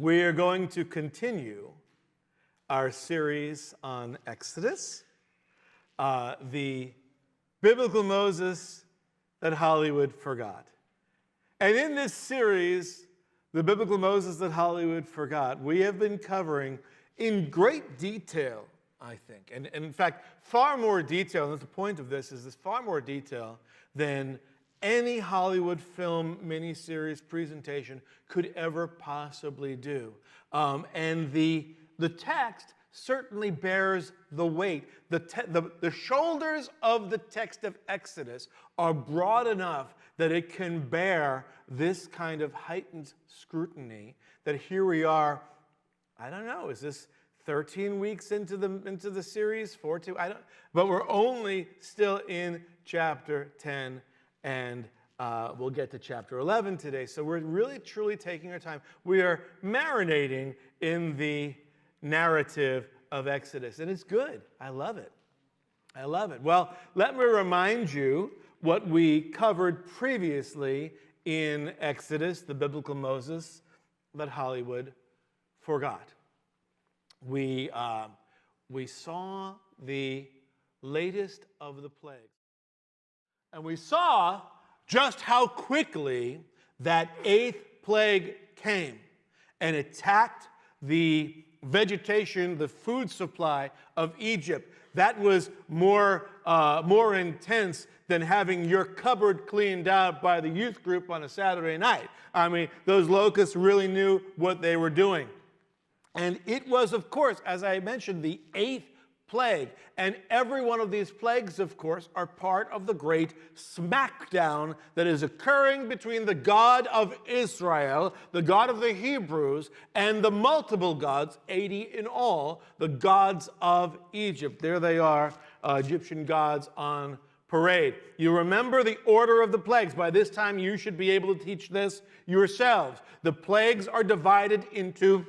We are going to continue our series on Exodus, the biblical Moses that Hollywood forgot. And in this series, the biblical Moses that Hollywood forgot, we have been covering in great detail, I think, and in fact, far more detail, and that's the point of this, is this far more detail than any Hollywood film miniseries presentation could ever possibly do. And the text certainly bears the weight. The shoulders of the text of Exodus are broad enough that it can bear this kind of heightened scrutiny, that here we are, I don't know, is this 13 weeks into the series? 14? But we're only still in chapter 10. And we'll get to chapter 11 today. So we're really, truly taking our time. We are marinating in the narrative of Exodus. And it's good. I love it. I love it. Well, let me remind you what we covered previously in Exodus, the biblical Moses that Hollywood forgot. We saw the latest of the plagues. And we saw just how quickly that eighth plague came and attacked the vegetation, the food supply of Egypt. That was more intense than having your cupboard cleaned out by the youth group on a Saturday night. I mean, those locusts really knew what they were doing. And it was, of course, as I mentioned, the eighth plague. And every one of these plagues, of course, are part of the great smackdown that is occurring between the God of Israel, the God of the Hebrews, and the multiple gods, 80 in all, the gods of Egypt. There they are, Egyptian gods on parade. You remember the order of the plagues. By this time, you should be able to teach this yourselves. The plagues are divided into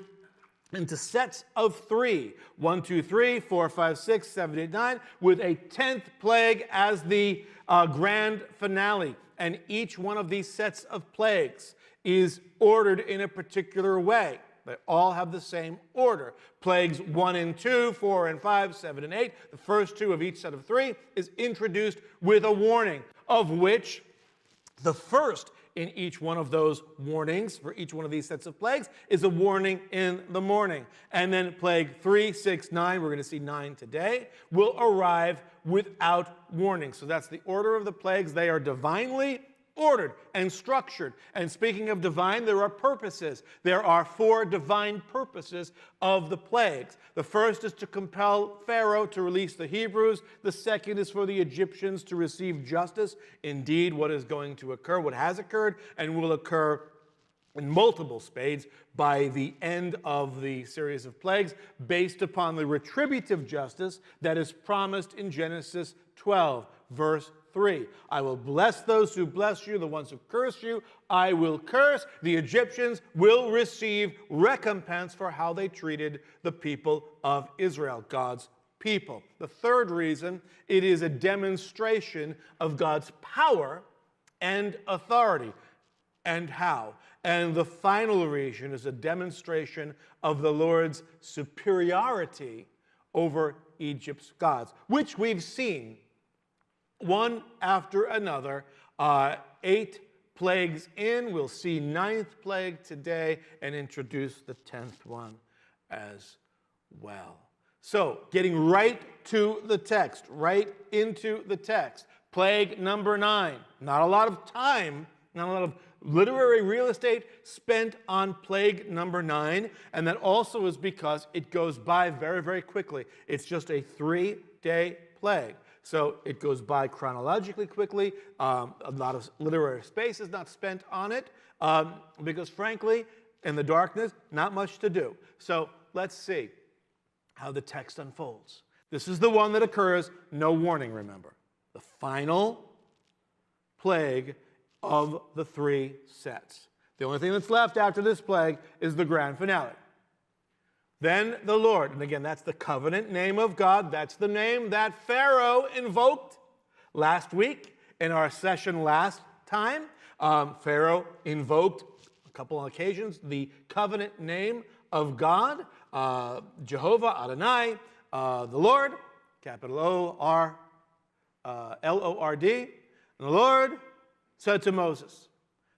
sets of 3. 1, 2, 3, 4, 5, 6, 7, 8, 9, with a 10th plague as the grand finale. And each one of these sets of plagues is ordered in a particular way. They all have the same order. Plagues 1 and 2, 4 and 5, 7 and 8, the first 2 of each set of 3 is introduced with a warning, of which the first in each one of those warnings, for each one of these sets of plagues, is a warning in the morning. And then plague 3, 6, 9, we're going to see 9 today, will arrive without warning. So that's the order of the plagues. They are divinely ordered and structured. And speaking of divine, there are purposes. There are 4 divine purposes of the plagues. The first is to compel Pharaoh to release the Hebrews. The second is for the Egyptians to receive justice. Indeed, what is going to occur, what has occurred, and will occur in multiple spades by the end of the series of plagues, based upon the retributive justice that is promised in Genesis 12, verse 3. I will bless those who bless you, the ones who curse you, I will curse. The Egyptians will receive recompense for how they treated the people of Israel, God's people. The third reason, it is a demonstration of God's power and authority. And how? And the final reason is a demonstration of the Lord's superiority over Egypt's gods, which we've seen one after another, 8 plagues in. We'll see 9th plague today and introduce the 10th one as well. So, getting right to the text, right into the text. Plague number 9. Not a lot of time, not a lot of literary real estate spent on plague number 9, and that also is because it goes by very, very quickly. It's just a 3-day plague. So it goes by chronologically quickly. A lot of literary space is not spent on it because, frankly, in the darkness, not much to do. So let's see how the text unfolds. This is the one that occurs, no warning, remember. The final plague of the 3 sets. The only thing that's left after this plague is the grand finale. Then the Lord, and again, that's the covenant name of God. That's the name that Pharaoh invoked last week in our session last time. Pharaoh invoked couple of occasions, the covenant name of God, Jehovah, Adonai, the Lord, capital O-R, L-O-R-D. And the Lord said to Moses,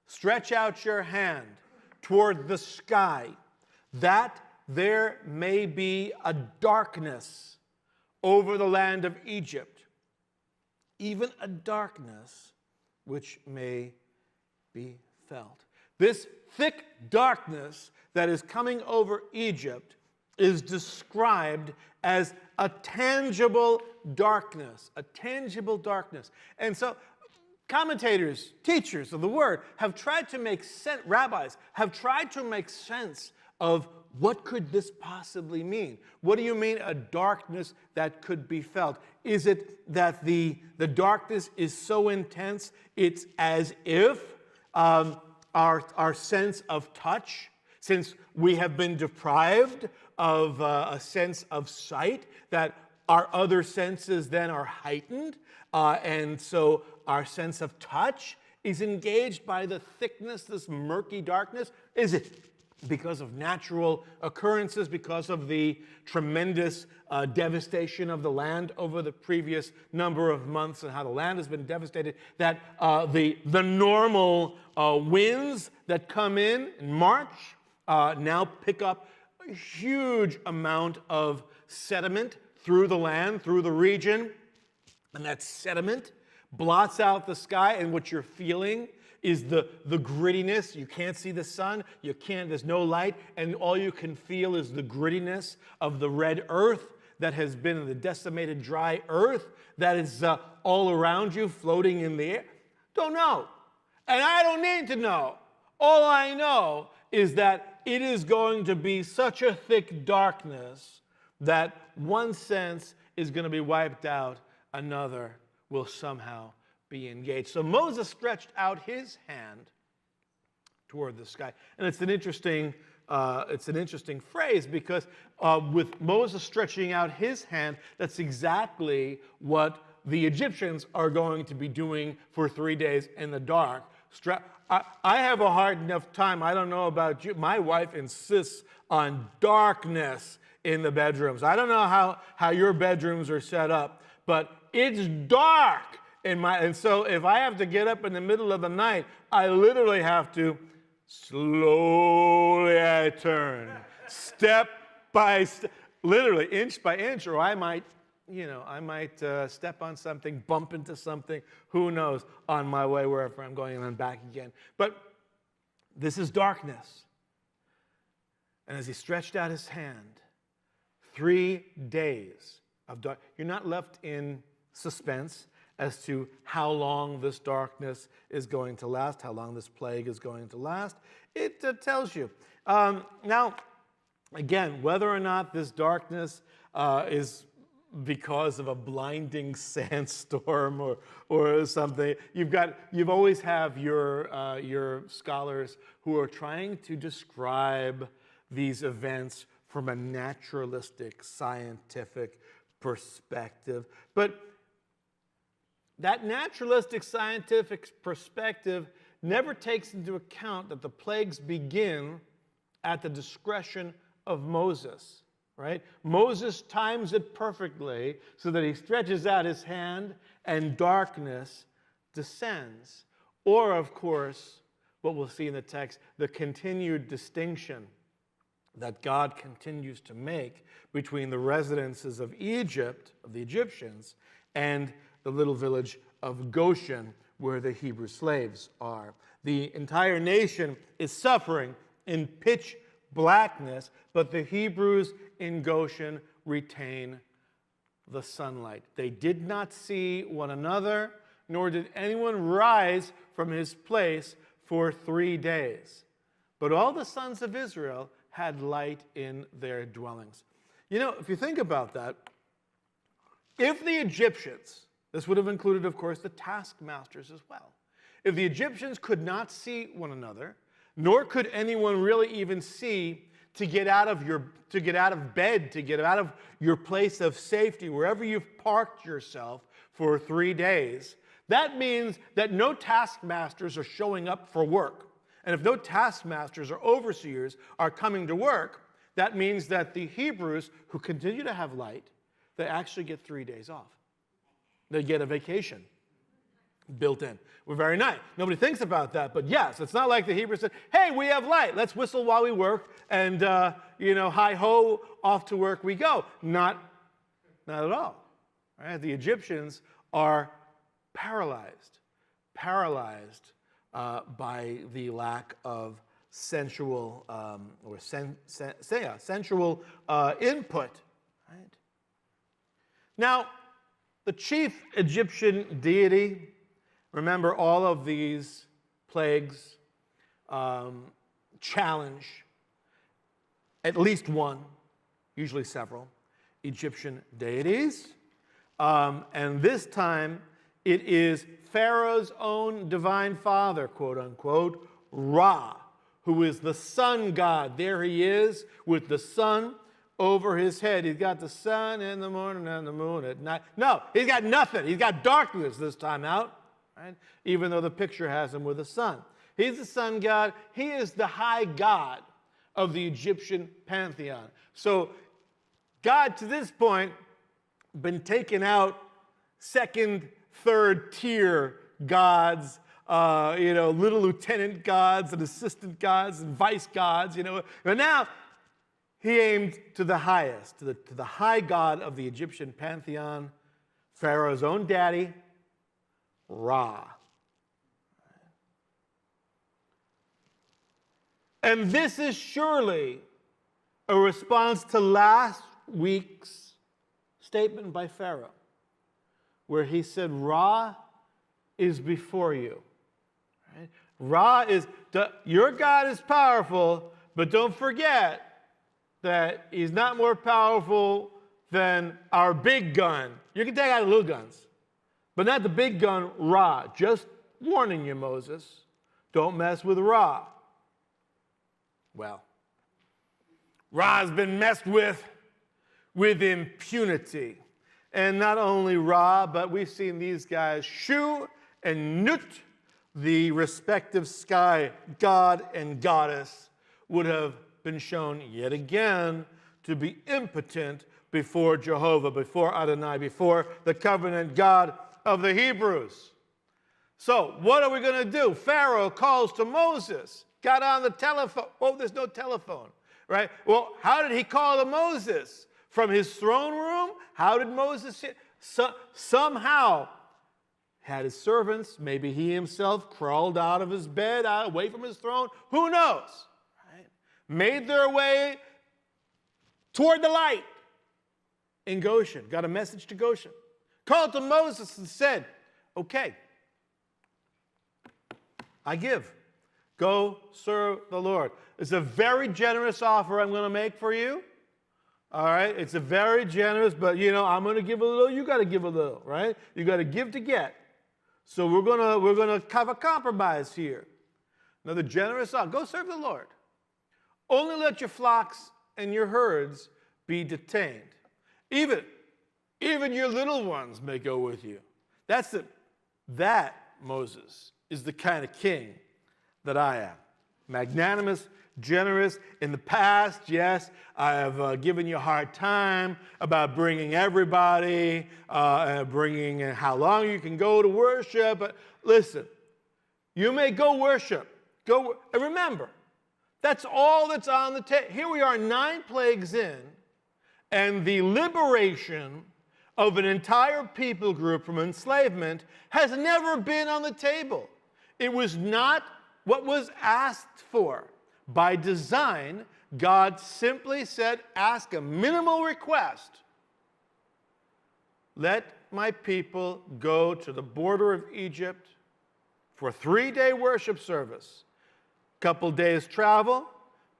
stretch out your hand toward the sky, that there may be a darkness over the land of Egypt, even a darkness which may be felt. This thick darkness that is coming over Egypt is described as a tangible darkness, a tangible darkness. And so commentators, teachers of the word have tried to make sense, rabbis have tried to make sense of what could this possibly mean? What do you mean a darkness that could be felt? Is it that the darkness is so intense it's as if our sense of touch, since we have been deprived of a sense of sight, that our other senses then are heightened, and so our sense of touch is engaged by the thickness, this murky darkness? Is it because of natural occurrences, because of the tremendous devastation of the land over the previous number of months and how the land has been devastated, that the normal winds that come in March now pick up a huge amount of sediment through the land, through the region, and that sediment blots out the sky, and what you're feeling is the grittiness. You can't see the sun, there's no light, and all you can feel is the grittiness of the red earth that has been the decimated dry earth that is all around you, floating in the air. Don't know. And I don't need to know. All I know is that it is going to be such a thick darkness that one sense is going to be wiped out, another will somehow be engaged. So Moses stretched out his hand toward the sky. And it's an interesting phrase, because with Moses stretching out his hand, that's exactly what the Egyptians are going to be doing for 3 days in the dark. I have a hard enough time. I don't know about you. My wife insists on darkness in the bedrooms. I don't know how your bedrooms are set up, but it's dark and so if I have to get up in the middle of the night, I literally have to slowly step by step, literally inch by inch, or I might step on something, bump into something, who knows, on my way wherever I'm going and then back again. But this is darkness. And as he stretched out his hand, 3 days of dark. You're not left in suspense as to how long this darkness is going to last, how long this plague is going to last. It tells you. Now, again, whether or not this darkness is because of a blinding sandstorm or something, you've always have your scholars who are trying to describe these events from a naturalistic, scientific perspective. But that naturalistic, scientific perspective never takes into account that the plagues begin at the discretion of Moses, right? Moses times it perfectly so that he stretches out his hand and darkness descends. Or, of course, what we'll see in the text, the continued distinction that God continues to make between the residences of Egypt, of the Egyptians, and the little village of Goshen, where the Hebrew slaves are. The entire nation is suffering in pitch blackness, but the Hebrews in Goshen retain the sunlight. They did not see one another, nor did anyone rise from his place for 3 days. But all the sons of Israel had light in their dwellings. You know, if you think about that, if the Egyptians, this would have included, of course, the taskmasters as well. If the Egyptians could not see one another, nor could anyone really even see to get out of bed, to get out of your place of safety, wherever you've parked yourself for 3 days, that means that no taskmasters are showing up for work. And if no taskmasters or overseers are coming to work, that means that the Hebrews who continue to have light, they actually get 3 days off. They get a vacation built in. We're very nice. Nobody thinks about that, but yes, it's not like the Hebrews said, hey, we have light. Let's whistle while we work, and, hi-ho, off to work we go. Not at all. Right? The Egyptians are paralyzed by the lack of sensual sensual input. Right? Now, the chief Egyptian deity, remember all of these plagues challenge at least one, usually several, Egyptian deities. And this time it is Pharaoh's own divine father, quote unquote, Ra, who is the sun god. There he is with the sun over his head. He's got the sun in the morning and the moon at night. No, he's got nothing. He's got darkness this time out, right? Even though the picture has him with the sun. He's the sun god. He is the high god of the Egyptian pantheon. So God, to this point, been taken out second, third tier gods, little lieutenant gods and assistant gods and vice gods, But now he aimed to the highest, to the high god of the Egyptian pantheon, Pharaoh's own daddy, Ra. And this is surely a response to last week's statement by Pharaoh, where he said, Ra is before you. Right? Ra is, your God is powerful, but don't forget that he's not more powerful than our big gun. You can take out the little guns, but not the big gun, Ra. Just warning you, Moses, don't mess with Ra. Well, Ra's been messed with impunity. And not only Ra, but we've seen these guys, Shu and Nut, the respective sky god and goddess, would have been shown yet again to be impotent before Jehovah, before Adonai, before the covenant God of the Hebrews. So what are we going to do? Pharaoh calls to Moses, got on the telephone. Oh, there's no telephone, right? Well, how did he call to Moses? From his throne room? How did Moses somehow had his servants, maybe he himself crawled out of his bed, away from his throne, who knows? Right? Made their way toward the light in Goshen, got a message to Goshen. Called to Moses and said, okay, I give. Go serve the Lord. It's a very generous offer I'm going to make for you. All right, it's a very generous, but I'm going to give a little, you got to give a little, right? You got to give to get. So we're going to have a compromise here. Another generous offer. Go serve the Lord. Only let your flocks and your herds be detained. Even your little ones may go with you. That, Moses, is the kind of king that I am. Magnanimous, generous. In the past, yes, I have given you a hard time about bringing everybody, bringing how long you can go to worship. But listen, you may go worship. And remember, that's all that's on the table. Here we are 9 plagues in, and the liberation of an entire people group from enslavement has never been on the table. It was not what was asked for. By design, God simply said, ask a minimal request. Let my people go to the border of Egypt for a 3-day worship service. Couple days travel,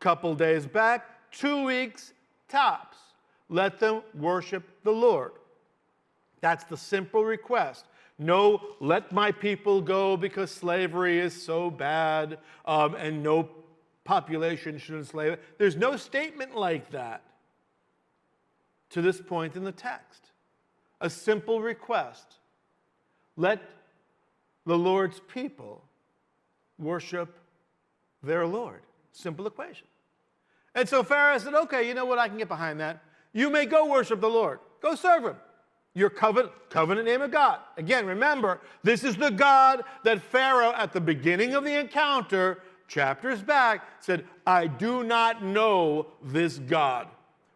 couple days back, 2 weeks tops. Let them worship the Lord. That's the simple request. No, let my people go because slavery is so bad, and no population should enslave it. There's no statement like that to this point in the text. A simple request. Let the Lord's people worship their Lord. Simple equation. And so Pharaoh said, okay, you know what? I can get behind that. You may go worship the Lord. Go serve him. Your covenant name of God. Again, remember, this is the God that Pharaoh, at the beginning of the encounter, chapters back, said, I do not know this God.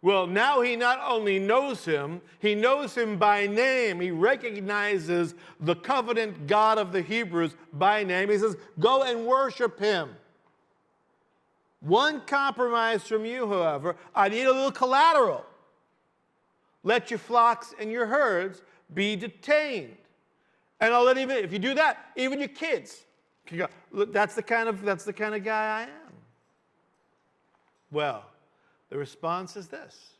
Well, now he not only knows him, he knows him by name. He recognizes the covenant God of the Hebrews by name. He says, go and worship him. One compromise from you, however, I need a little collateral. Let your flocks and your herds be detained. And I'll let even, if you do that, even your kids can go. Look, that's the kind of guy I am. Well, the response is this.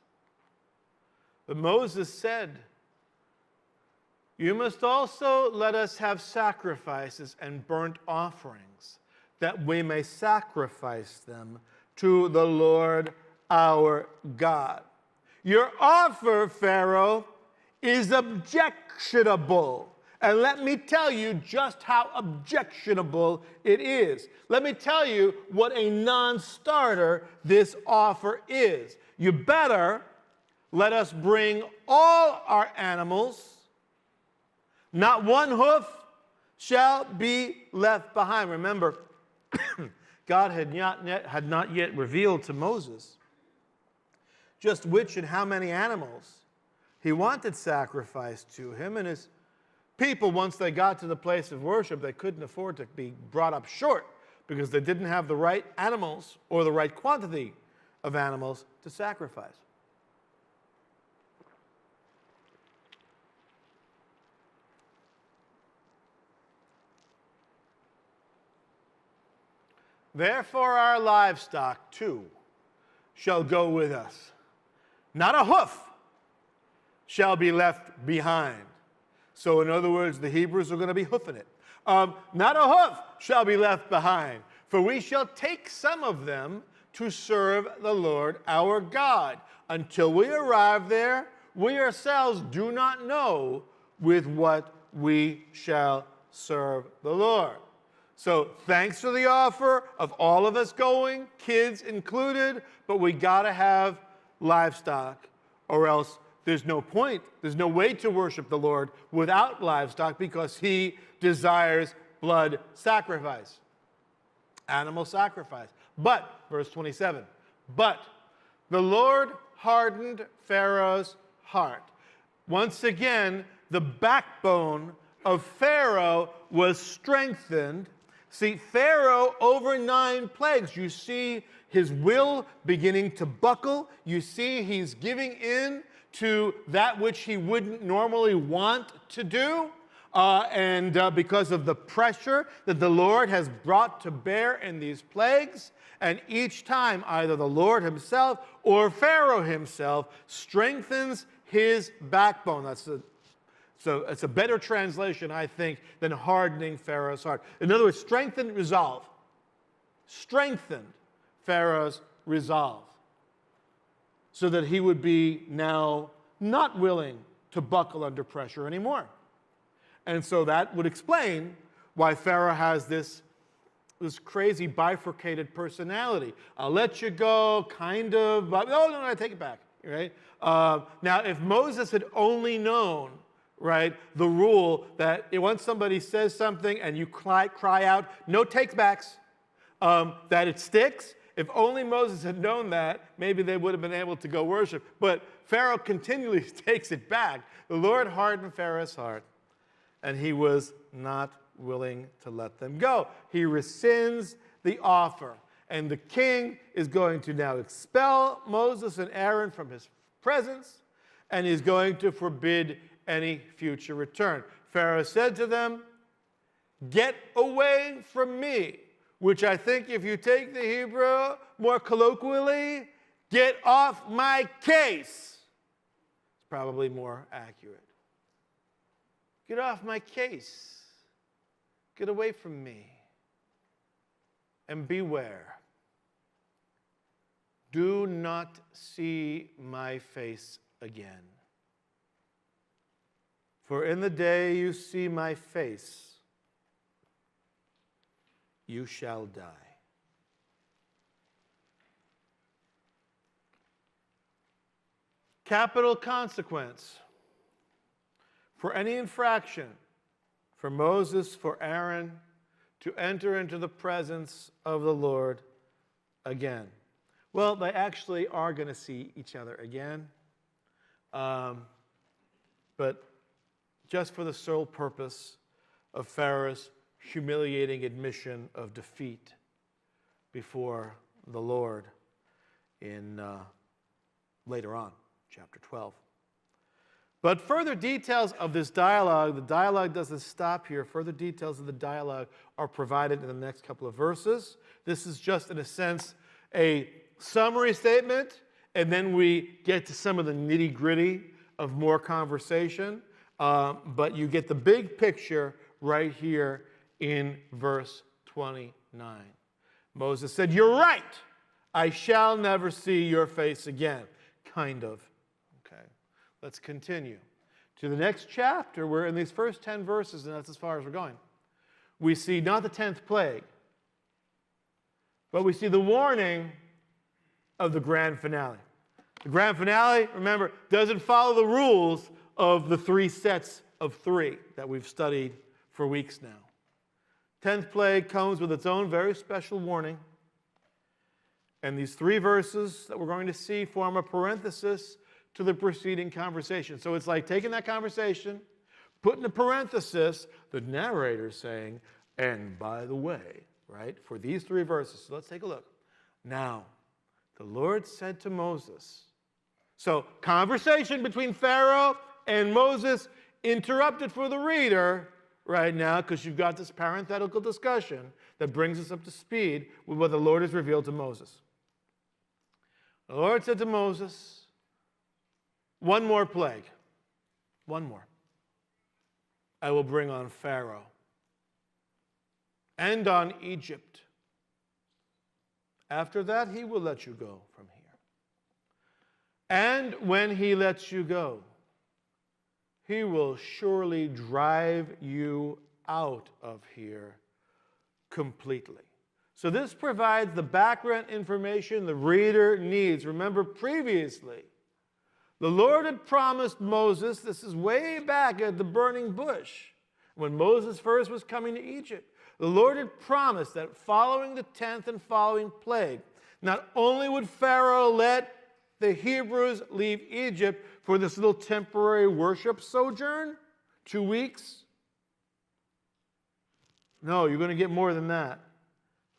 But Moses said, you must also let us have sacrifices and burnt offerings, that we may sacrifice them to the Lord our God. Your offer, Pharaoh, is objectionable. And let me tell you just how objectionable it is. Let me tell you what a non-starter this offer is. You better let us bring all our animals. Not one hoof shall be left behind. Remember, God had not yet revealed to Moses just which and how many animals he wanted sacrificed to him. And his people, once they got to the place of worship, they couldn't afford to be brought up short because they didn't have the right animals or the right quantity of animals to sacrifice. Therefore our livestock too shall go with us. Not a hoof shall be left behind. So in other words, the Hebrews are going to be hoofing it. Not a hoof shall be left behind, for we shall take some of them to serve the Lord our God. Until we arrive there, we ourselves do not know with what we shall serve the Lord. So thanks for the offer of all of us going, kids included, but we got to have livestock, or else there's no point. There's no way to worship the Lord without livestock, because he desires blood sacrifice, animal sacrifice. But, verse 27, but the Lord hardened Pharaoh's heart. Once again, the backbone of Pharaoh was strengthened. See, Pharaoh, over 9 plagues, you see his will beginning to buckle. You see he's giving in to that which he wouldn't normally want to do. Because of the pressure that the Lord has brought to bear in these plagues. And each time, either the Lord himself or Pharaoh himself strengthens his backbone. So it's a better translation, I think, than hardening Pharaoh's heart. In other words, strengthened resolve. Strengthened Pharaoh's resolve. So that he would be now not willing to buckle under pressure anymore. And so that would explain why Pharaoh has this crazy bifurcated personality. I'll let you go, kind of, but no, I take it back. Right? Now, if Moses had only known, right, the rule that once somebody says something and you cry out, no takebacks, that it sticks. If only Moses had known that, maybe they would have been able to go worship. But Pharaoh continually takes it back. The Lord hardened Pharaoh's heart, and he was not willing to let them go. He rescinds the offer. And the king is going to now expel Moses and Aaron from his presence, and he's going to forbid any future return. Pharaoh said to them, "Get away from me," which I think if you take the Hebrew more colloquially, "Get off my case." It's probably more accurate. Get off my case. Get away from me. And beware. Do not see my face again. For in the day you see my face, you shall die. capital consequence for any infraction for Moses, for Aaron to enter into the presence of the Lord again. Well, they actually are going to see each other again, but just for the sole purpose of Pharaoh's humiliating admission of defeat before the Lord in later on, chapter 12. But further details of this dialogue, the dialogue doesn't stop here. Further details of the dialogue are provided in the next couple of verses. This is just, in a sense, a summary statement, and then we get to some of the nitty-gritty of more conversation. But you get the big picture right here in verse 29. Moses said, "You're right. I shall never see your face again." Kind of. Okay. Let's continue to the next chapter. We're in these first 10 verses, and that's as far as we're going. We see not the 10th plague, but we see the warning of the grand finale. The grand finale, remember, doesn't follow the rules of the 3 sets of 3 that we've studied for weeks now. 10th plague comes with its own very special warning. And these 3 verses that we're going to see form a parenthesis to the preceding conversation. So it's like taking that conversation, putting a parenthesis, the narrator saying, and by the way, right, for these 3 verses. So let's take a look. Now, the Lord said to Moses. So conversation between Pharaoh and Moses interrupted for the reader right now, because you've got this parenthetical discussion that brings us up to speed with what the Lord has revealed to Moses. The Lord said to Moses, one more plague, one more, I will bring on Pharaoh and on Egypt. After that, he will let you go from here. And when he lets you go, he will surely drive you out of here completely. So this provides the background information the reader needs. Remember previously, the Lord had promised Moses, this is way back at the burning bush, when Moses first was coming to Egypt. The Lord had promised that following the 10th and following plague, not only would Pharaoh let the Hebrews leave Egypt for this little temporary worship sojourn, 2 weeks. No, you're going to get more than that.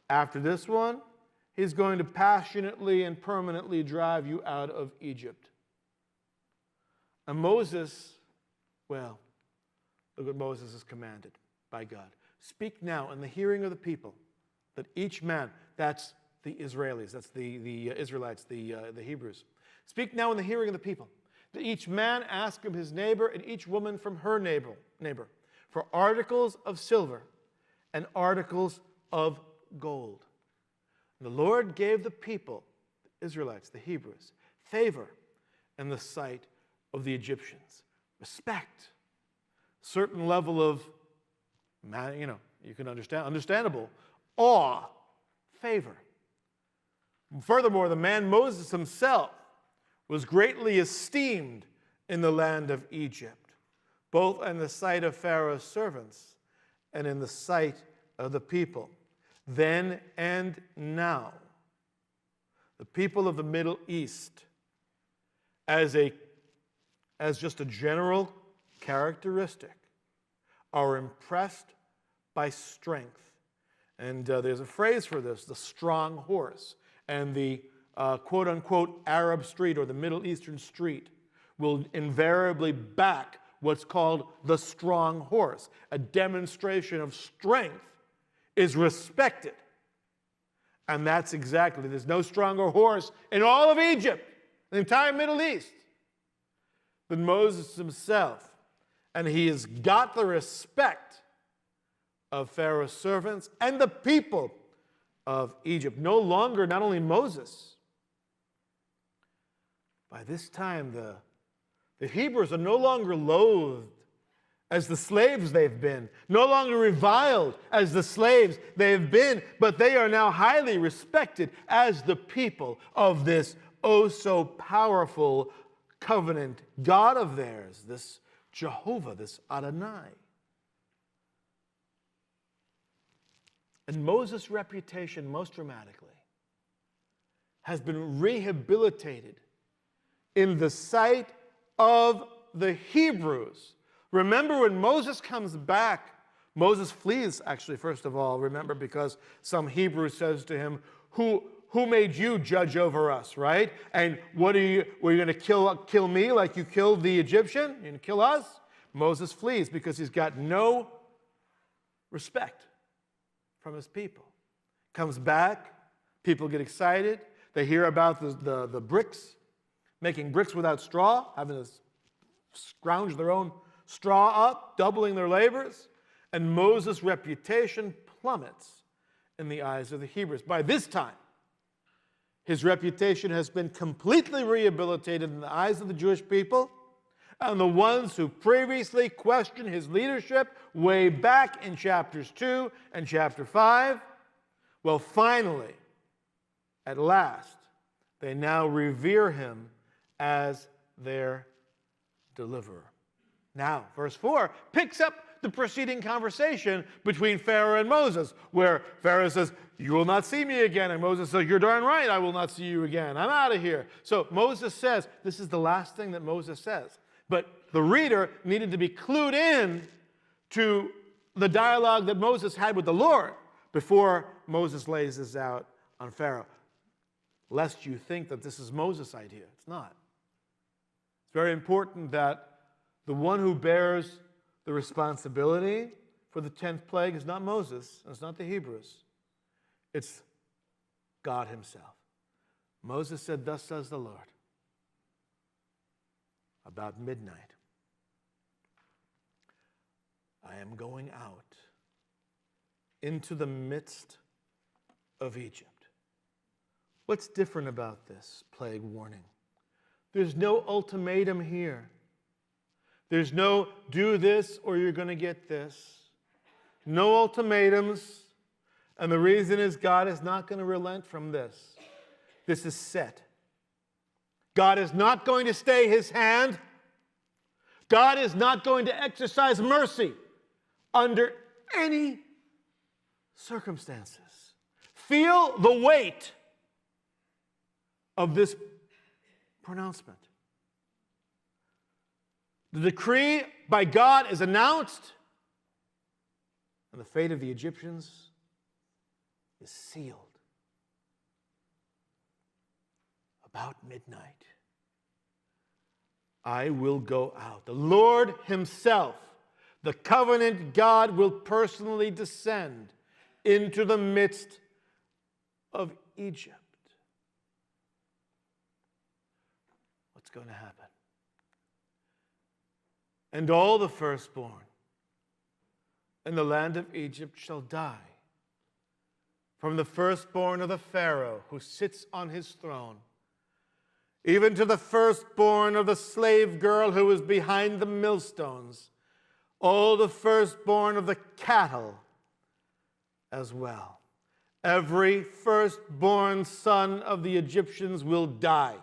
After this one, he's going to passionately and permanently drive you out of Egypt. And Moses, well, look what Moses is commanded by God. Speak now in the hearing of the people, that each man, that's the Israelis, that's the Israelites, the Hebrews. Speak now in the hearing of the people, that each man ask of his neighbor and each woman from her neighbor for articles of silver and articles of gold. And the Lord gave the people, the Israelites, the Hebrews, favor in the sight of the Egyptians, respect, certain level of, you can understandable, awe, favor. Furthermore, the man Moses himself was greatly esteemed in the land of Egypt, both in the sight of Pharaoh's servants and in the sight of the people. Then and now, the people of the Middle East, as just a general characteristic, are impressed by strength. And there's a phrase for this, the strong horse. And the quote-unquote Arab street or the Middle Eastern street will invariably back what's called the strong horse. A demonstration of strength is respected. And that's exactly, there's no stronger horse in all of Egypt, the entire Middle East, than Moses himself. And he has got the respect of Pharaoh's servants and the people of Egypt. No longer, not only Moses, by this time the Hebrews are no longer loathed as the slaves they've been, no longer reviled as the slaves they've been, but they are now highly respected as the people of this oh so powerful covenant God of theirs, this Jehovah, this Adonai. And Moses' reputation, most dramatically, has been rehabilitated in the sight of the Hebrews. Remember, when Moses comes back, Moses flees, actually, first of all, remember, because some Hebrew says to him, who made you judge over us, right? And were you going to kill me like you killed the Egyptian? You're going to kill us? Moses flees because he's got no respect from his people. Comes back, people get excited. They hear about the bricks, making bricks without straw, having to scrounge their own straw up, doubling their labors. And Moses' reputation plummets in the eyes of the Hebrews. By this time, his reputation has been completely rehabilitated in the eyes of the Jewish people, and the ones who previously questioned his leadership way back in chapters 2 and chapter 5, well, finally, at last, they now revere him as their deliverer. Now, verse 4 picks up the preceding conversation between Pharaoh and Moses, where Pharaoh says, you will not see me again. And Moses says, you're darn right, I will not see you again. I'm out of here. So Moses says, this is the last thing that Moses says. But the reader needed to be clued in to the dialogue that Moses had with the Lord before Moses lays this out on Pharaoh, lest you think that this is Moses' idea. It's not. It's very important that the one who bears the responsibility for the 10th plague is not Moses, and it's not the Hebrews. It's God himself. Moses said, thus says the Lord, about midnight, I am going out into the midst of Egypt. What's different about this plague warning? There's no ultimatum here. There's no do this or you're going to get this. No ultimatums. And the reason is God is not going to relent from this. This is set. God is not going to stay his hand. God is not going to exercise mercy under any circumstances. Feel the weight of this pronouncement. The decree by God is announced, and the fate of the Egyptians is sealed. About midnight, I will go out. The Lord himself, the covenant God, will personally descend into the midst of Egypt. What's going to happen? And all the firstborn in the land of Egypt shall die, from the firstborn of the Pharaoh who sits on his throne, even to the firstborn of the slave girl who is behind the millstones, all the firstborn of the cattle as well. Every firstborn son of the Egyptians will die.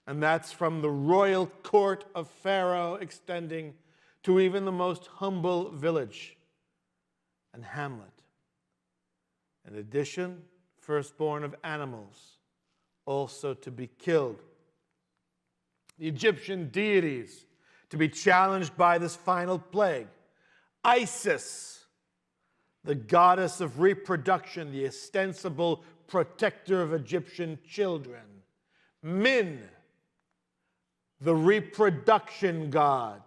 And that's from the royal court of Pharaoh extending to even the most humble village and hamlet. In addition, firstborn of animals also to be killed. The Egyptian deities to be challenged by this final plague. Isis, the goddess of reproduction, the ostensible protector of Egyptian children. Min, the reproduction god.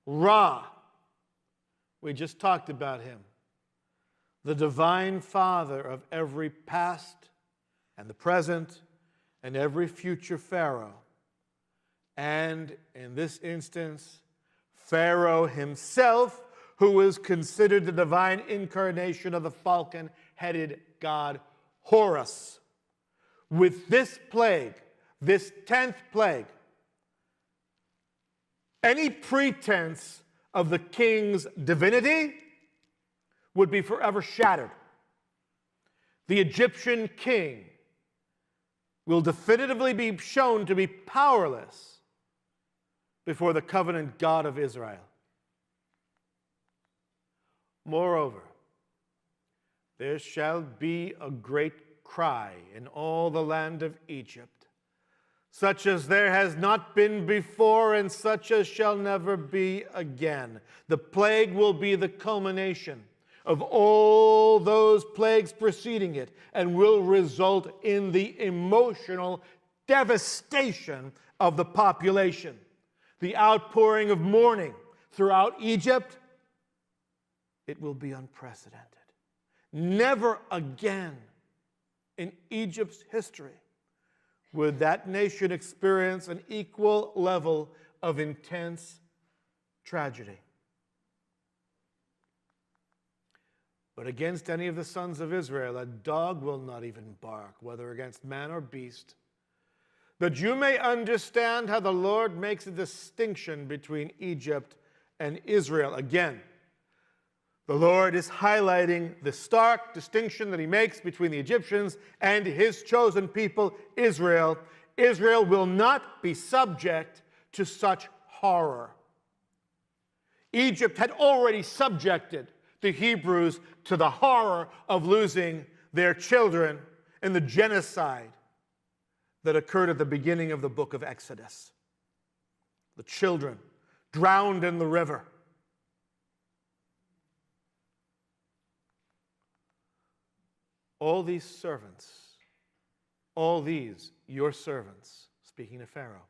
Ra, we just talked about him, the divine father of every past and the present and every future Pharaoh. And in this instance, Pharaoh himself, who is considered the divine incarnation of the falcon-headed god Horus. With this plague, this 10th plague, any pretense of the king's divinity would be forever shattered. The Egyptian king will definitively be shown to be powerless before the covenant God of Israel. Moreover, there shall be a great cry in all the land of Egypt, such as there has not been before and such as shall never be again. The plague will be the culmination of all those plagues preceding it and will result in the emotional devastation of the population. The outpouring of mourning throughout Egypt, it will be unprecedented. Never again in Egypt's history would that nation experience an equal level of intense tragedy. But against any of the sons of Israel, a dog will not even bark, whether against man or beast. That you may understand how the Lord makes a distinction between Egypt and Israel. Again, the Lord is highlighting the stark distinction that he makes between the Egyptians and his chosen people, Israel. Israel will not be subject to such horror. Egypt had already subjected the Hebrews to the horror of losing their children in the genocide that occurred at the beginning of the book of Exodus. The children drowned in the river. All these servants, all these, your servants, speaking to Pharaoh,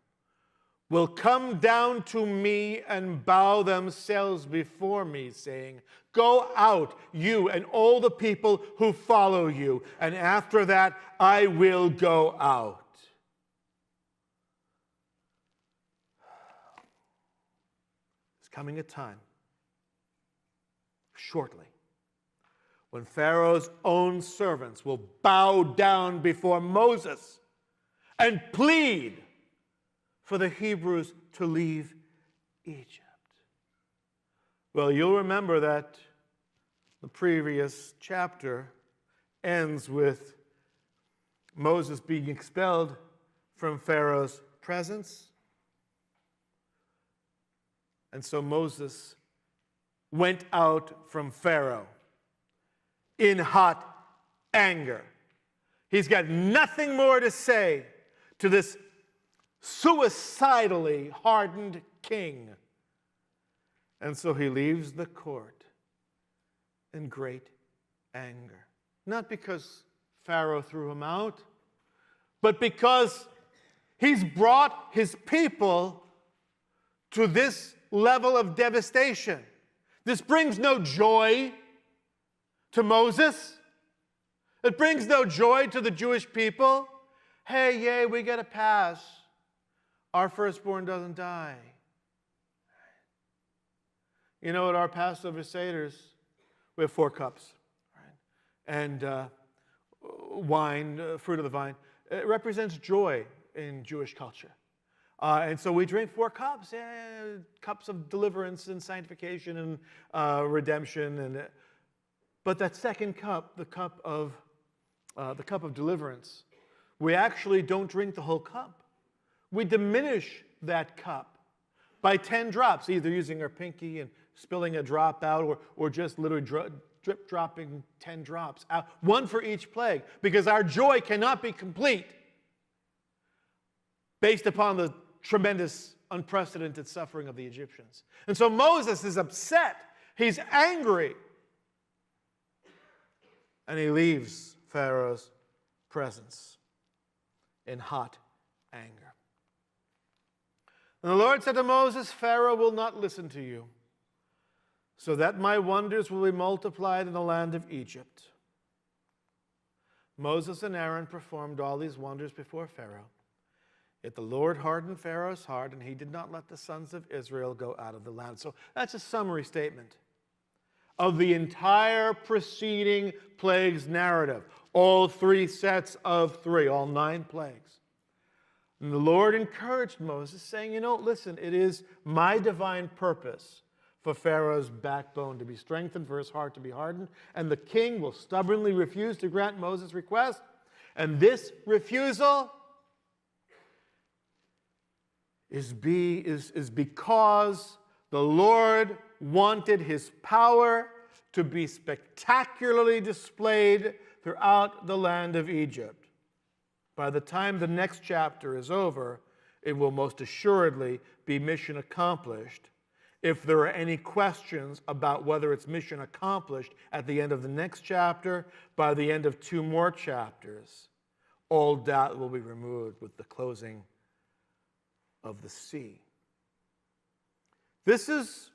will come down to me and bow themselves before me, saying, go out, you and all the people who follow you, and after that I will go out. There's coming a time, shortly, when Pharaoh's own servants will bow down before Moses and plead for the Hebrews to leave Egypt. Well, you'll remember that the previous chapter ends with Moses being expelled from Pharaoh's presence. And so Moses went out from Pharaoh in hot anger. He's got nothing more to say to this suicidally hardened king. And so he leaves the court in great anger. Not because Pharaoh threw him out, but because he's brought his people to this level of devastation. This brings no joy to Moses. It brings no joy to the Jewish people. Hey, yay, we get a pass. Our firstborn doesn't die. You know, at our Passover Seders, we have 4 cups. Right? And wine, fruit of the vine, it represents joy in Jewish culture. And so we drink 4 cups, cups of deliverance and sanctification and redemption. But that second cup, the cup of deliverance, we actually don't drink the whole cup. We diminish that cup by 10 drops, either using our pinky and spilling a drop out, or just literally drip dropping 10 drops out, 1 for each plague, because our joy cannot be complete based upon the tremendous, unprecedented suffering of the Egyptians. And so Moses is upset. He's angry. And he leaves Pharaoh's presence in hot anger. And the Lord said to Moses, Pharaoh will not listen to you, so that my wonders will be multiplied in the land of Egypt. Moses and Aaron performed all these wonders before Pharaoh. Yet the Lord hardened Pharaoh's heart, and he did not let the sons of Israel go out of the land. So that's a summary statement of the entire preceding plagues narrative. All 3 sets of 3, all 9 plagues. And the Lord encouraged Moses, saying, listen, it is my divine purpose for Pharaoh's backbone to be strengthened, for his heart to be hardened, and the king will stubbornly refuse to grant Moses' request. And this refusal is because the Lord wanted his power to be spectacularly displayed throughout the land of Egypt. By the time the next chapter is over, it will most assuredly be mission accomplished. If there are any questions about whether it's mission accomplished at the end of the next chapter, by the end of 2 more chapters, all doubt will be removed with the closing of the sea. This is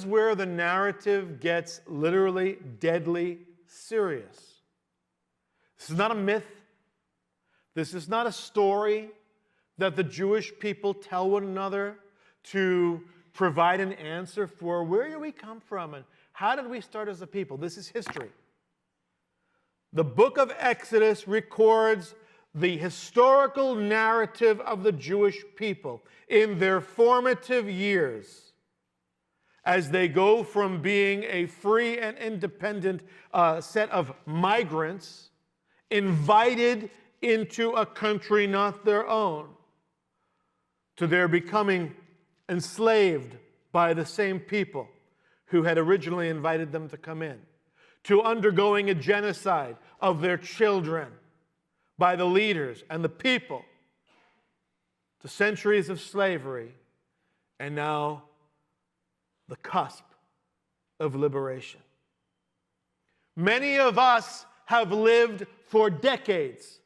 where the narrative gets literally deadly serious. This is not a myth. This is not a story that the Jewish people tell one another to provide an answer for where do we come from and how did we start as a people. This is history. The book of Exodus records the historical narrative of the Jewish people in their formative years as they go from being a free and independent set of migrants invited into a country not their own, to their becoming enslaved by the same people who had originally invited them to come in, to undergoing a genocide of their children by the leaders and the people, to centuries of slavery, and now the cusp of liberation. Many of us have lived for decades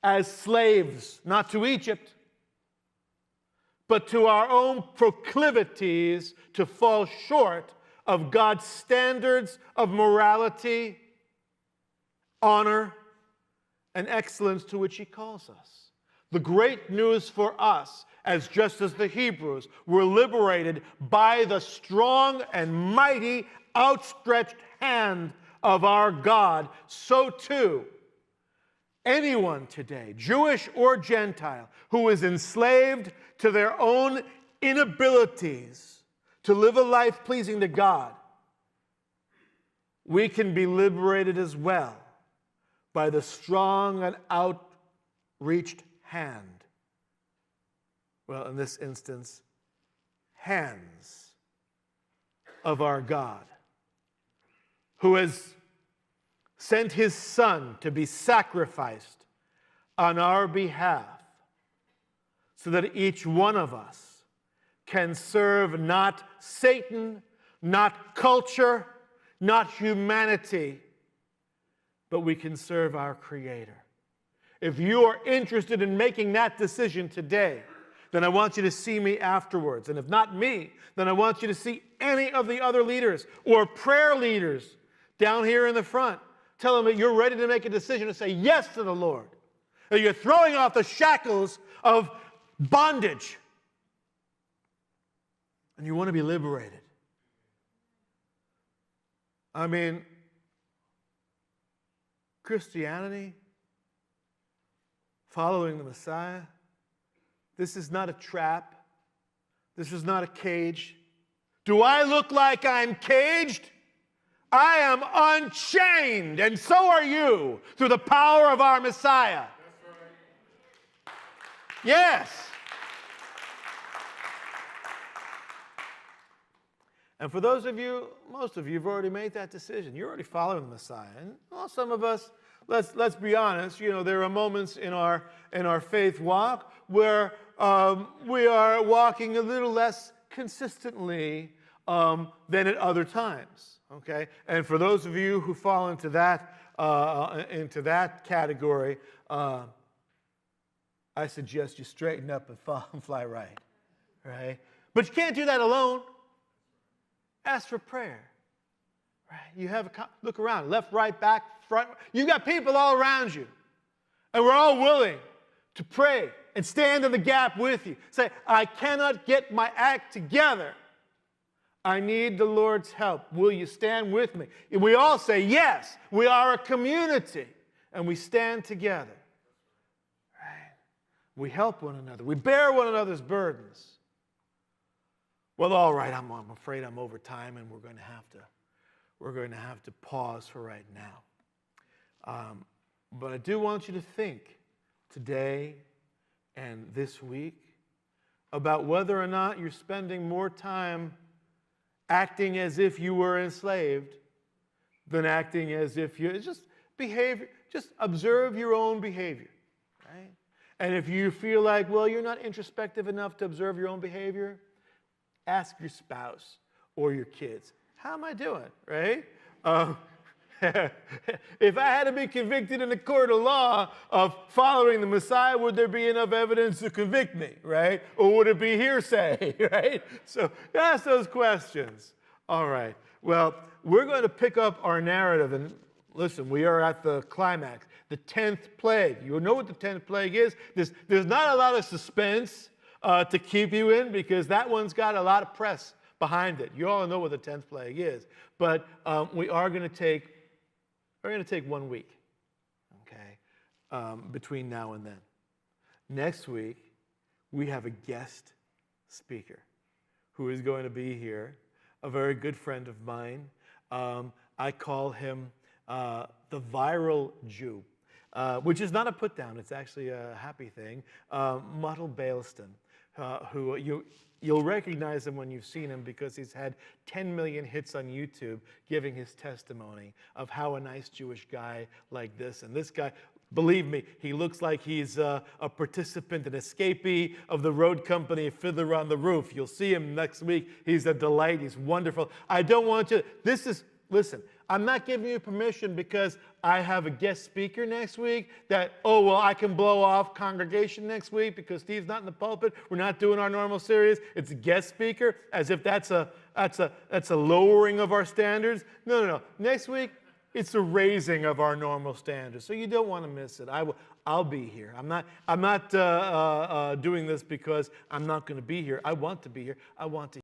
as slaves, not to Egypt, but to our own proclivities to fall short of God's standards of morality, honor, and excellence to which he calls us. The great news for us, as just as the Hebrews were liberated by the strong and mighty outstretched hand of our God, so too anyone today, Jewish or Gentile, who is enslaved to their own inabilities to live a life pleasing to God, we can be liberated as well by the strong and outreached hand. Well, in this instance, hands of our God, who has sent his Son to be sacrificed on our behalf so that each one of us can serve not Satan, not culture, not humanity, but we can serve our Creator. If you are interested in making that decision today, then I want you to see me afterwards. And if not me, then I want you to see any of the other leaders or prayer leaders down here in the front. Tell them that you're ready to make a decision to say yes to the Lord. That you're throwing off the shackles of bondage. And you want to be liberated. I mean, Christianity, following the Messiah, this is not a trap. This is not a cage. Do I look like I'm caged? I am unchained, and so are you, through the power of our Messiah. That's right. Yes. And for those of you, most of you have already made that decision. You're already following the Messiah. And well, some of us, let's be honest, there are moments in our faith walk where we are walking a little less consistently than at other times. Okay, and for those of you who fall into that category, I suggest you straighten up and fly right. But you can't do that alone. Ask for prayer. Right? You have look around, left, right, back, front. You've got people all around you, and we're all willing to pray and stand in the gap with you. Say, I cannot get my act together. I need the Lord's help. Will you stand with me? And we all say, yes, we are a community, and we stand together. Right? We help one another. We bear one another's burdens. Well, all right, I'm afraid I'm over time, and we're going to have to pause for right now. But I do want you to think today and this week about whether or not you're spending more time acting as if you were enslaved than acting as if you just behavior. Just observe your own behavior, right? And if you feel like, well, you're not introspective enough to observe your own behavior, ask your spouse or your kids, how am I doing, right? If I had to be convicted in a court of law of following the Messiah, would there be enough evidence to convict me, right? Or would it be hearsay, right? So ask those questions. All right. Well, we're going to pick up our narrative. And listen, we are at the climax, the 10th plague. You know what the 10th plague is? There's not a lot of suspense to keep you in, because that one's got a lot of press behind it. You all know what the 10th plague is. But we are going to take 1 week, okay, between now and then. Next week, we have a guest speaker who is going to be here, a very good friend of mine. I call him the viral Jew, which is not a put down. It's actually a happy thing. Muttle Bailston, who you'll recognize him when you've seen him, because he's had 10 million hits on YouTube giving his testimony of how a nice Jewish guy like this. And this guy, believe me, he looks like he's a participant, an escapee of the road company Fiddler on the Roof. You'll see him next week. He's a delight. He's wonderful. I don't want you, listen, I'm not giving you permission because I have a guest speaker next week that, oh, well, I can blow off congregation next week because Steve's not in the pulpit. We're not doing our normal series. It's a guest speaker, as if that's a lowering of our standards. No. Next week, it's a raising of our normal standards. So you don't want to miss it. I'll be here. I'm not doing this because I'm not going to be here. I want to be here. I want to